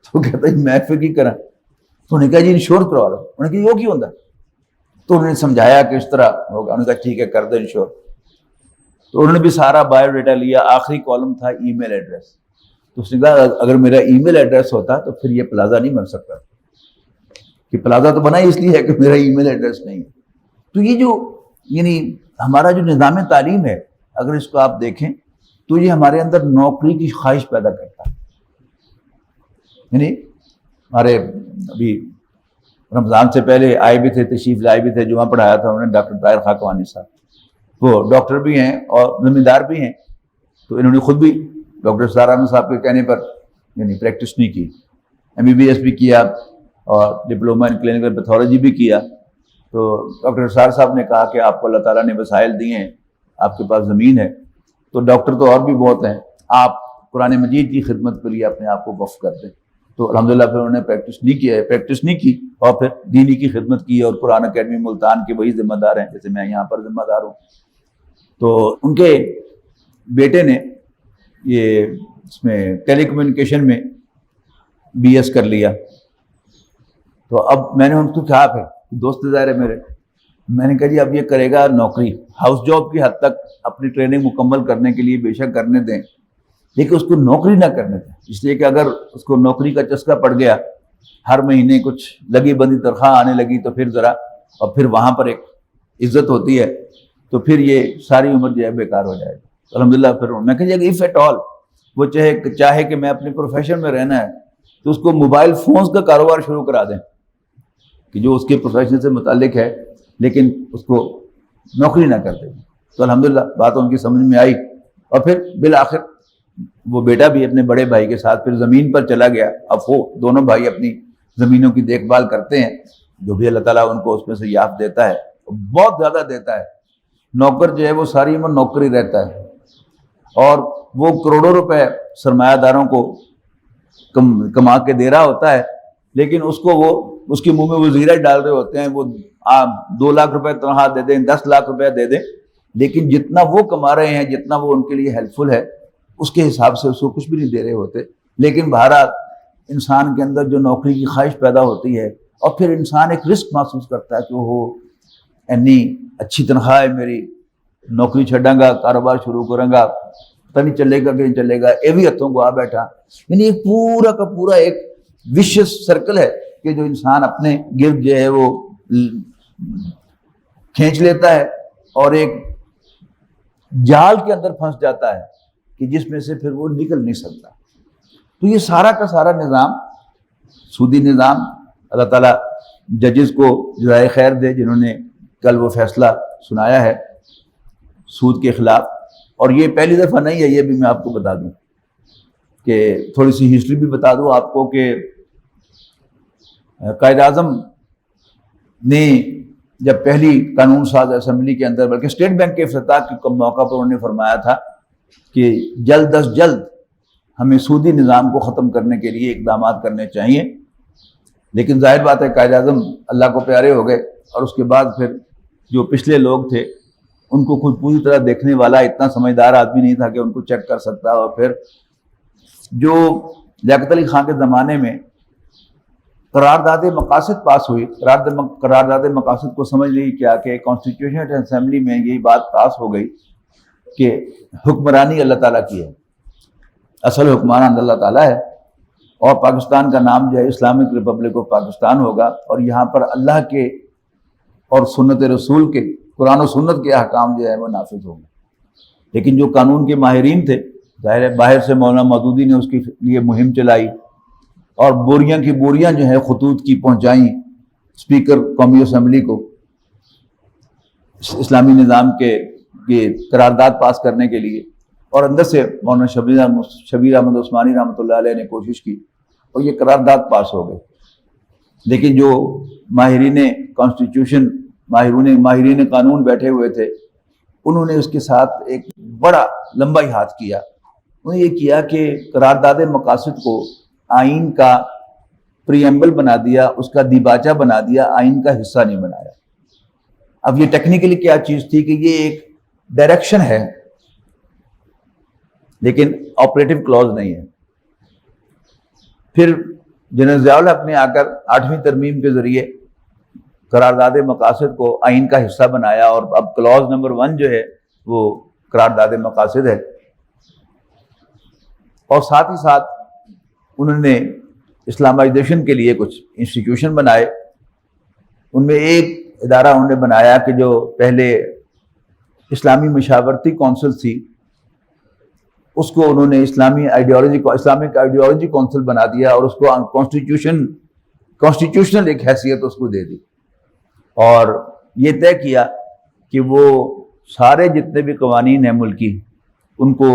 تو کہتا ہے میں پھر کی کرا. تو انہوں نے کہا جی انشور کروا لو. انہوں نے کہا یہ کیوں ہوتا؟ تو انہوں نے سمجھایا کہ اس طرح ہوگا. انہوں نے کہا ٹھیک ہے کر دو انشور. تو انہوں نے بھی سارا بایو ڈیٹا لیا, آخری کالم تھا ای میل ایڈریس. تو اس نے کہا اگر میرا ای میل ایڈریس ہوتا تو پھر یہ پلازا نہیں بن سکتا، کہ پلازا تو بنا ہی اس لیے ہے کہ میرا ای میل ایڈریس نہیں ہے۔ تو یہ جو یعنی ہمارا جو نظام تعلیم ہے، اگر اس کو آپ دیکھیں تو یہ ہمارے اندر نوکری کی خواہش پیدا کرتا ہے۔ یعنی ہمارے ابھی رمضان سے پہلے آئے بھی تھے، تشریف لائے بھی تھے، جمعہ پڑھایا تھا انہوں نے، ڈاکٹر طاہر خاکوانی صاحب، وہ ڈاکٹر بھی ہیں اور ذمہ دار بھی ہیں، تو انہوں نے خود بھی ڈاکٹر سارا احمد صاحب کے کہنے پر یعنی پریکٹس نہیں کی، MBBS بھی کیا اور ڈپلومہ ان کلینکل پیتھولوجی بھی کیا۔ تو ڈاکٹر سار صاحب نے کہا کہ آپ کو اللہ تعالیٰ نے وسائل دیے ہیں، آپ کے پاس زمین ہے، تو ڈاکٹر تو اور بھی بہت ہیں، آپ قرآن مجید کی خدمت کے لیے اپنے آپ کو وقف کر دیں۔ تو الحمدللہ پھر انہوں نے پریکٹس نہیں کی اور پھر دینی کی خدمت کی، اور قرآن اکیڈمی ملتان کے وہی ذمہ دار ہیں جیسے میں یہاں پر ذمہ دار ہوں۔ تو ان کے بیٹے نے یہ اس میں ٹیلی کمیونیکیشن میں BS کر لیا، تو اب میں نے ان کو کہا، پھر دوست ظاہر ہے میرے، میں نے کہا جی اب یہ کرے گا نوکری، ہاؤس جاب کی حد تک اپنی ٹریننگ مکمل کرنے کے لیے بے شک کرنے دیں، لیکن اس کو نوکری نہ کرنے دیں، اس لیے کہ اگر اس کو نوکری کا چسکا پڑ گیا، ہر مہینے کچھ لگی بندی تنخواہ آنے لگی تو پھر ذرا، اور پھر وہاں پر ایک عزت ہوتی ہے، تو پھر یہ ساری عمر جو ہے بیکار ہو جائے گی۔ الحمدللہ پھر میں کہا جی اف ایٹ آل وہ چاہے کہ میں اپنے پروفیشن میں رہنا ہے تو اس کو موبائل فونز کا کاروبار شروع کرا دیں کہ جو اس کے پروفیشن سے متعلق ہے، لیکن اس کو نوکری نہ کر دیں۔ تو الحمدللہ بات ان کی سمجھ میں آئی، اور پھر بالآخر وہ بیٹا بھی اپنے بڑے بھائی کے ساتھ پھر زمین پر چلا گیا۔ اب وہ دونوں بھائی اپنی زمینوں کی دیکھ بھال کرتے ہیں، جو بھی اللہ تعالیٰ ان کو اس میں سے یافت دیتا ہے بہت زیادہ دیتا ہے۔ نوکر جو ہے وہ ساری عمر نوکری رہتا ہے، اور وہ کروڑوں روپے سرمایہ داروں کو کما کے دے رہا ہوتا ہے، لیکن اس کو وہ اس کے منہ میں وہ زیرہ ڈال رہے ہوتے ہیں، وہ 2 لاکھ روپے تنخواہ دے دیں، 10 لاکھ روپے دے دیں، لیکن جتنا وہ کما رہے ہیں، جتنا وہ ان کے لیے ہیلپ فل ہے، اس کے حساب سے اس کو کچھ بھی نہیں دے رہے ہوتے۔ لیکن بہرحال انسان کے اندر جو نوکری کی خواہش پیدا ہوتی ہے، اور پھر انسان ایک رسک محسوس کرتا ہے کہ وہ اتنی اچھی تنخواہ ہے میری، نوکری چھڈاں گا، کاروبار شروع کروں گا، پتہ نہیں چلے گا کہ نہیں چلے گا، یہ بھی ہاتھوں کو آ بیٹھا۔ یعنی ایک پورا کا پورا ایک وشیس سرکل ہے کہ جو انسان اپنے گرد جو ہے وہ کھینچ لیتا ہے، اور ایک جال کے اندر پھنس جاتا ہے کہ جس میں سے پھر وہ نکل نہیں سکتا۔ تو یہ سارا کا سارا نظام سودی نظام، اللہ تعالیٰ ججز کو جزائے خیر دے جنہوں نے کل وہ فیصلہ سنایا ہے سود کے خلاف۔ اور یہ پہلی دفعہ نہیں ہے، یہ بھی میں آپ کو بتا دوں کہ تھوڑی سی ہسٹری بھی بتا دوں آپ کو کہ قائد اعظم نے جب پہلی قانون ساز اسمبلی کے اندر، بلکہ اسٹیٹ بینک کے افتتاح کے موقع پر انہوں نے فرمایا تھا کہ جلد از جلد ہمیں سودی نظام کو ختم کرنے کے لیے اقدامات کرنے چاہیے۔ لیکن ظاہر بات ہے قائد اعظم اللہ کو پیارے ہو گئے، اور اس کے بعد پھر جو پچھلے لوگ تھے ان کو خود پوری طرح دیکھنے والا اتنا سمجھدار آدمی نہیں تھا کہ ان کو چیک کر سکتا۔ اور پھر جو لیاقت علی خان کے زمانے میں قرارداد مقاصد پاس ہوئی، قرارداد مقاصد کو سمجھ لی کیا کہ کانسٹیٹیوشن اسمبلی میں یہی بات پاس ہو گئی کہ حکمرانی اللہ تعالیٰ کی ہے، اصل حکمران اللہ تعالیٰ ہے، اور پاکستان کا نام جو ہے اسلامک ریپبلک آف پاکستان ہوگا، اور یہاں پر اللہ کے اور سنت رسول کے، قرآن و سنت کے احکام جو ہے وہ نافذ ہوں گے۔ لیکن جو قانون کے ماہرین تھے، ظاہر ہے باہر سے مولانا مودودی نے اس کے لیے مہم چلائی، اور بوریاں کی بوریاں جو ہیں خطوط کی پہنچائیں اسپیکر قومی اسمبلی کو اسلامی نظام کے یہ قرارداد پاس کرنے کے لیے، اور اندر سے مولانا شبیر احمد عثمانی رحمۃ اللہ علیہ نے کوشش کی، اور یہ قرارداد پاس ہو گئے۔ لیکن جو ماہرین کانسٹیٹیوشن، ماہرین قانون بیٹھے ہوئے تھے، انہوں نے اس کے ساتھ ایک بڑا لمبا ہاتھ کیا۔ انہوں نے یہ کیا کہ قرارداد مقاصد کو آئین کا پریمبل بنا دیا، اس کا دیباچہ بنا دیا، آئین کا حصہ نہیں بنایا۔ اب یہ ٹیکنیکلی کیا چیز تھی کہ یہ ایک ڈائریکشن ہے لیکن آپریٹو کلوز نہیں ہے۔ پھر جنرل ضیاء الحق نے آ کر 8ویں ترمیم کے ذریعے قرارداد مقاصد کو آئین کا حصہ بنایا، اور اب کلوز نمبر 1 جو ہے وہ قرارداد مقاصد ہے، اور ساتھ ہی ساتھ انہوں نے اسلامائزیشن کے لیے کچھ انسٹیٹیوشن بنائے. ان میں ایک ادارہ انہوں نے بنایا کہ جو پہلے اسلامی مشاورتی کونسل تھی اس کو انہوں نے اسلامک آئیڈیالوجی کونسل بنا دیا اور اس کو کانسٹیٹیوشنل ایک حیثیت اس کو دے دی, اور یہ طے کیا کہ وہ سارے جتنے بھی قوانین ہیں ملکی ان کو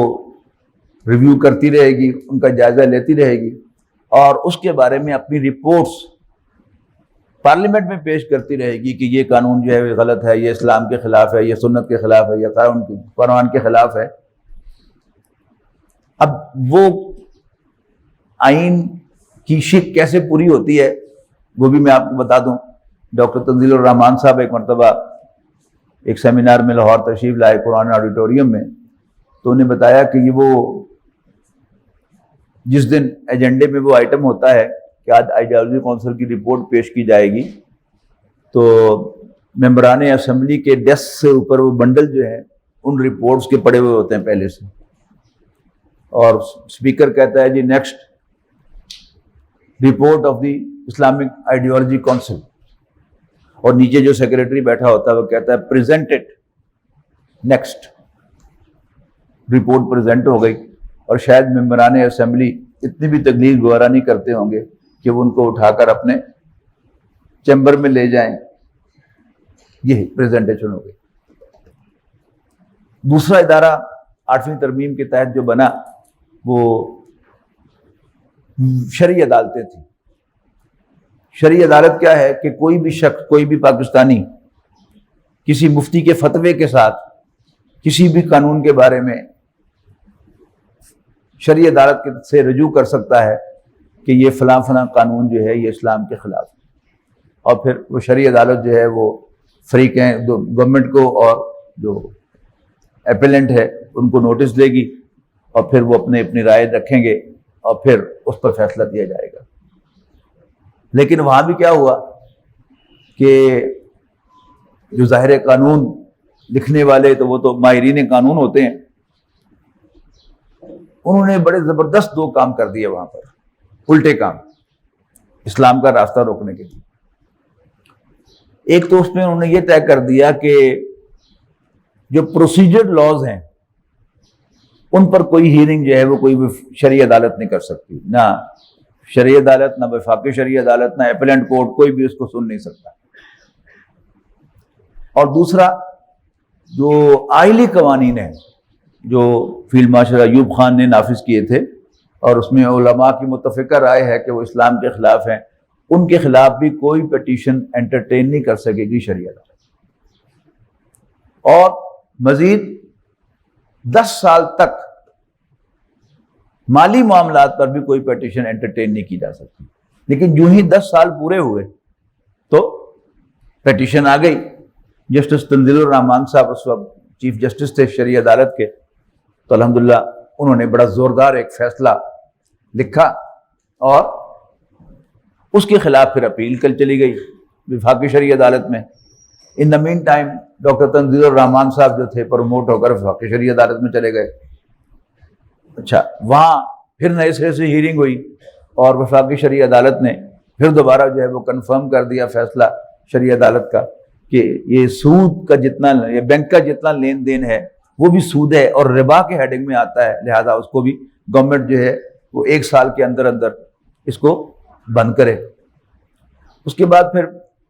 ریویو کرتی رہے گی, ان کا جائزہ لیتی رہے گی, اور اس کے بارے میں اپنی رپورٹس پارلیمنٹ میں پیش کرتی رہے گی کہ یہ قانون جو ہے وہ غلط ہے, یہ اسلام کے خلاف ہے, یہ سنت کے خلاف ہے, یہ قرآن کے خلاف ہے. اب وہ آئین کی شک کیسے پوری ہوتی ہے وہ بھی میں آپ کو بتا دوں. ڈاکٹر تنزیل الرحمان صاحب ایک مرتبہ ایک سیمینار میں لاہور تشریف لائے قرآن آڈیٹوریم میں, تو انہیں بتایا کہ یہ وہ جس دن ایجنڈے میں وہ آئٹم ہوتا ہے کہ آج آئیڈیالوجی کونسل کی رپورٹ پیش کی جائے گی, تو ممبران اسمبلی کے ڈیسک سے اوپر وہ بنڈل جو ہے ان رپورٹس کے پڑے ہوئے ہوتے ہیں پہلے سے, اور اسپیکر کہتا ہے جی next report of the Islamic ideology council, اور نیچے جو سیکریٹری بیٹھا ہوتا ہے وہ کہتا ہے پریزنٹڈ, نیکسٹ رپورٹ پریزنٹ ہو گئی, اور شاید ممبران اسمبلی اتنی بھی تکلیف گوارا نہیں کرتے ہوں گے کہ وہ ان کو اٹھا کر اپنے چیمبر میں لے جائیں. یہ پریزنٹیشن ہو گئی. دوسرا ادارہ 8ویں ترمیم کے تحت جو بنا وہ شرعی عدالتیں تھیں. شرعی عدالت کیا ہے کہ کوئی بھی شخص, کوئی بھی پاکستانی کسی مفتی کے فتوے کے ساتھ کسی بھی قانون کے بارے میں شرعی عدالت سے رجوع کر سکتا ہے کہ یہ فلاں فلاں قانون جو ہے یہ اسلام کے خلاف ہے, اور پھر وہ شرعی عدالت جو ہے وہ فریقیں گورنمنٹ کو اور جو اپیلنٹ ہے ان کو نوٹس دے گی, اور پھر وہ اپنی رائے رکھیں گے اور پھر اس پر فیصلہ دیا جائے گا. لیکن وہاں بھی کیا ہوا کہ جو ظاہر قانون لکھنے والے تو وہ تو ماہرین قانون ہوتے ہیں, انہوں نے بڑے زبردست 2 کام کر دیے وہاں پر, الٹے کام اسلام کا راستہ روکنے کے لیے. ایک تو اس میں انہوں نے یہ طے کر دیا کہ جو پروسیجرڈ لاز ہیں ان پر کوئی ہیئرنگ جو ہے وہ کوئی بھی شرعی عدالت نہیں کر سکتی, نہ شرعی عدالت, نہ وفاقی شرعی عدالت, نہ اپیلنٹ کورٹ, کوئی بھی اس کو سن نہیں سکتا. اور دوسرا جو آئلی قوانین ہیں جو فیلڈ مارشل ایوب خان نے نافذ کیے تھے, اور اس میں علماء کی متفقہ رائے ہے کہ وہ اسلام کے خلاف ہیں, ان کے خلاف بھی کوئی پٹیشن انٹرٹین نہیں کر سکے گی شرعی عدالت. اور مزید 10 سال تک مالی معاملات پر بھی کوئی پٹیشن انٹرٹین نہیں کی جا سکتی. لیکن جو ہی 10 سال پورے ہوئے تو پٹیشن آ گئی. جسٹس تنزیل الرحمان صاحب اس وقت چیف جسٹس تھے شرعی عدالت کے, تو الحمدللہ انہوں نے بڑا زوردار ایک فیصلہ لکھا, اور اس کے خلاف پھر اپیل کل چلی گئی وفاقی شرعی عدالت میں. ان دا مین ٹائم ڈاکٹر تنزیل الرحمان صاحب جو تھے پروموٹ ہو کر وفاقی شرعی عدالت میں چلے گئے. اچھا, وہاں پھر نئے سرے سے ہیئرنگ ہوئی, اور وفاقی شرعی عدالت نے پھر دوبارہ جو ہے وہ کنفرم کر دیا فیصلہ شرعی عدالت کا کہ یہ سود کا جتنا, یہ بینک کا جتنا لین دین ہے وہ بھی سود ہے اور ربا کے ہیڈنگ میں آتا ہے, لہذا اس کو بھی گورنمنٹ جو ہے وہ 1 سال کے اندر اس کو بند کرے. اس کے بعد پھر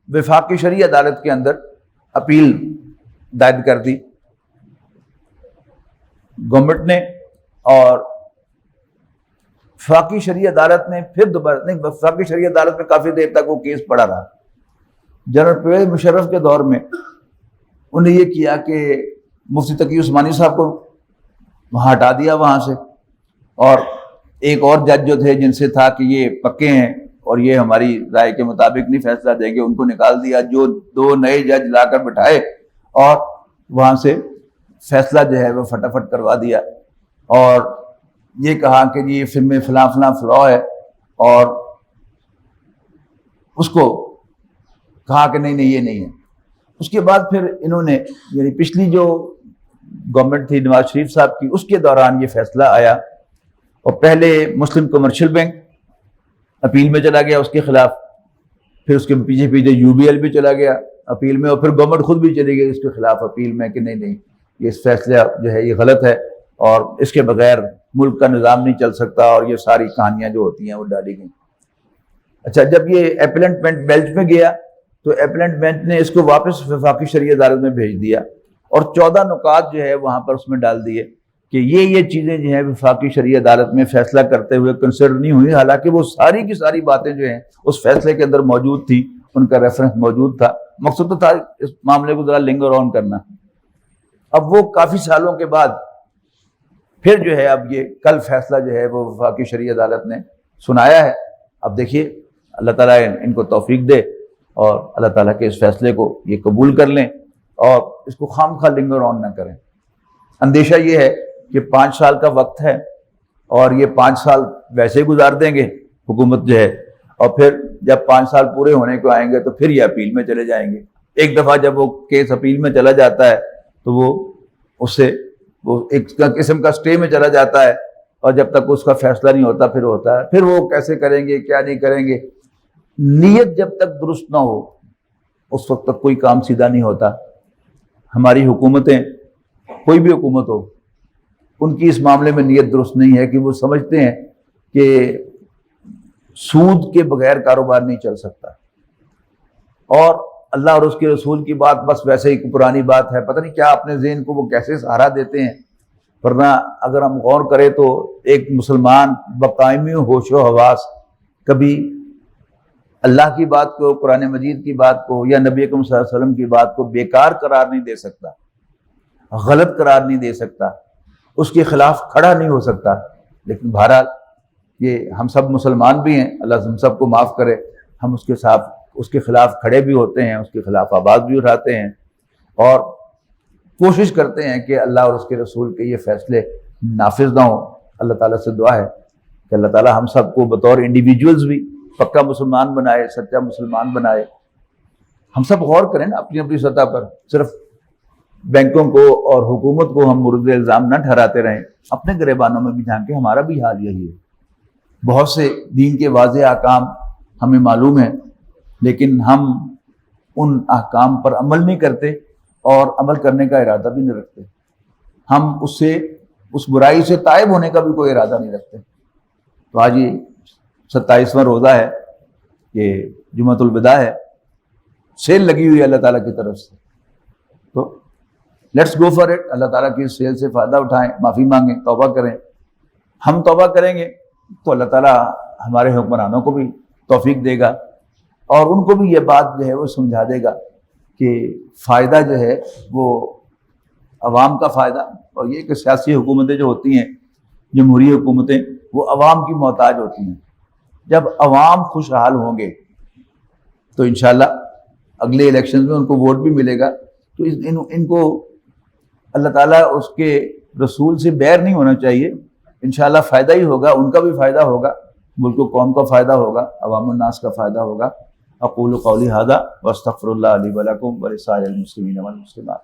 وفاقی شرعی عدالت کے اندر اپیل دائر کر دی گورنمنٹ نے, اور وفاقی شرعی عدالت نے پھر دوبارہ نہیں, وفاقی شرعی عدالت میں کافی دیر تک وہ کیس پڑا رہا. جنرل پرویز مشرف کے دور میں انہوں نے یہ کیا کہ مفتی تقی عثمانی صاحب کو وہاں ہٹا دیا وہاں سے, اور ایک اور جج جو تھے جن سے تھا کہ یہ پکے ہیں اور یہ ہماری رائے کے مطابق نہیں فیصلہ دیں گے, ان کو نکال دیا. جو 2 نئے جج لا کر بٹھائے اور وہاں سے فیصلہ جو ہے وہ فٹافٹ کروا دیا, اور یہ کہا کہ جی فلم میں فلاں فلاں فلاں ہے, اور اس کو کہا کہ نہیں یہ نہیں ہے. اس کے بعد پھر انہوں نے یعنی پچھلی جو گورنمنٹ تھی نواز شریف صاحب کی, اس کے دوران یہ فیصلہ آیا, اور پہلے مسلم کمرشل بینک اپیل میں چلا گیا اس کے خلاف، پھر اس کے پیچھے پیچھے UBL بھی چلا گیا اپیل میں، اور پھر گورنمنٹ خود بھی چلی گئی اس کے خلاف اپیل میں کہ نہیں یہ اس فیصلہ جو ہے یہ غلط ہے اور اس کے بغیر ملک کا نظام نہیں چل سکتا، اور یہ ساری کہانیاں جو ہوتی ہیں وہ ڈالی گئیں۔ اچھا، جب یہ اپیلنٹ بینچ میں گیا تو اپیلنٹ بینچ نے اس کو واپس وفاقی شرعی عدالت میں بھیج دیا، اور 14 نکات جو ہے وہاں پر اس میں ڈال دیے کہ یہ چیزیں جو ہیں وفاقی شرعی عدالت میں فیصلہ کرتے ہوئے کنسیڈر نہیں ہوئی، حالانکہ وہ ساری کی ساری باتیں جو ہیں اس فیصلے کے اندر موجود تھی، ان کا ریفرنس موجود تھا۔ مقصد تو تھا اس معاملے کو ذرا لنگر آن کرنا۔ اب وہ کافی سالوں کے بعد پھر جو ہے اب یہ کل فیصلہ جو ہے وہ وفاقی شرعی عدالت نے سنایا ہے۔ اب دیکھیے اللہ تعالیٰ ان کو توفیق دے اور اللہ تعالیٰ کے اس فیصلے کو یہ قبول کر لیں اور اس کو خام خواہ لنگر آن نہ کریں۔ اندیشہ یہ ہے کہ 5 سال کا وقت ہے اور یہ 5 سال ویسے گزار دیں گے حکومت جو ہے، اور پھر جب 5 سال پورے ہونے کو آئیں گے تو پھر یہ اپیل میں چلے جائیں گے۔ ایک دفعہ جب وہ کیس اپیل میں چلا جاتا ہے تو وہ اس سے وہ ایک قسم کا سٹے میں چلا جاتا ہے، اور جب تک اس کا فیصلہ نہیں ہوتا پھر ہوتا ہے، پھر وہ کیسے کریں گے کیا نہیں کریں گے۔ نیت جب تک درست نہ ہو اس وقت تک کوئی کام سیدھا نہیں ہوتا۔ ہماری حکومتیں، کوئی بھی حکومت ہو، ان کی اس معاملے میں نیت درست نہیں ہے کہ وہ سمجھتے ہیں کہ سود کے بغیر کاروبار نہیں چل سکتا، اور اللہ اور اس کے رسول کی بات بس ویسے ہی پرانی بات ہے، پتہ نہیں کیا اپنے ذہن کو وہ کیسے سہارا دیتے ہیں۔ ورنہ اگر ہم غور کریں تو ایک مسلمان بقائمی ہوش و حواس کبھی اللہ کی بات کو، قرآن مجید کی بات کو یا نبی اکرم صلی اللہ علیہ وسلم کی بات کو بیکار قرار نہیں دے سکتا، غلط قرار نہیں دے سکتا، اس کے خلاف کھڑا نہیں ہو سکتا۔ لیکن بہرحال یہ ہم سب مسلمان بھی ہیں، اللہ ہم سب کو معاف کرے، ہم اس کے خلاف کھڑے بھی ہوتے ہیں، اس کے خلاف آواز بھی اٹھاتے ہیں، اور کوشش کرتے ہیں کہ اللہ اور اس کے رسول کے یہ فیصلے نافذ نہ ہوں۔ اللہ تعالیٰ سے دعا ہے کہ اللہ تعالیٰ ہم سب کو بطور انڈیویجولز بھی پکا مسلمان بنائے، سچا مسلمان بنائے۔ ہم سب غور کریں نا اپنی اپنی سطح پر، صرف بینکوں کو اور حکومت کو ہم مورد الزام نہ ٹھہراتے رہیں، اپنے گریبانوں میں بھی جھانکیں۔ ہمارا بھی حال یہی ہے، بہت سے دین کے واضح احکام ہمیں معلوم ہیں، لیکن ہم ان احکام پر عمل نہیں کرتے اور عمل کرنے کا ارادہ بھی نہیں رکھتے۔ ہم اس برائی سے تائب ہونے کا بھی کوئی ارادہ نہیں رکھتے۔ تو آج یہ 27واں روزہ ہے، یہ جمعۃ الوداع ہے، سیل لگی ہوئی ہے اللہ تعالیٰ کی طرف سے، تو لیٹس گو فار اٹ۔ اللہ تعالیٰ کی سیل سے فائدہ اٹھائیں، معافی مانگیں، توبہ کریں۔ ہم توبہ کریں گے تو اللہ تعالیٰ ہمارے حکمرانوں کو بھی توفیق دے گا، اور ان کو بھی یہ بات جو ہے وہ سمجھا دے گا کہ فائدہ جو ہے وہ عوام کا فائدہ، اور یہ کہ سیاسی حکومتیں جو ہوتی ہیں، جمہوری حکومتیں، وہ عوام کی محتاج ہوتی ہیں۔ جب عوام خوشحال ہوں گے تو انشاءاللہ اگلے الیکشن میں ان کو ووٹ بھی ملے گا، تو ان کو اللہ تعالیٰ اس کے رسول سے بیر نہیں ہونا چاہیے۔ انشاءاللہ فائدہ ہی ہوگا، ان کا بھی فائدہ ہوگا، ملک و قوم کا فائدہ ہوگا، عوام الناس کا فائدہ ہوگا۔ اقول قولی ھذا واستغفر اللہ لی ولکم ولسائر المسلمین والمسلمات۔